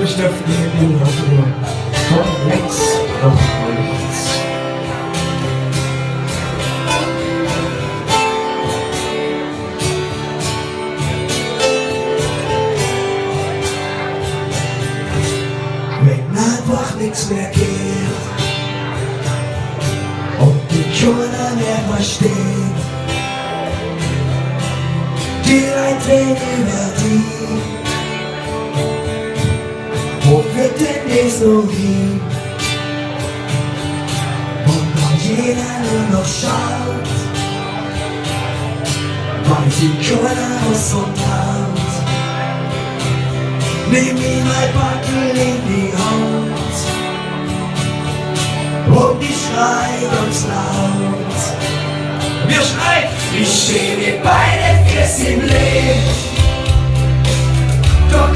natürlich dürfen wir ihn auch nur von links nach rechts. Wenn einfach nichts mehr geht und die keiner mehr versteht, die Leiträne über die, wo wird denn die so hin? Und dann jeder nur noch schaut, weil sie keiner aus und haut. Nimm ihm ein Backel in die Hand und ich schrei ganz laut. Wir schreien, ich steh wir beide fest im Licht. Doch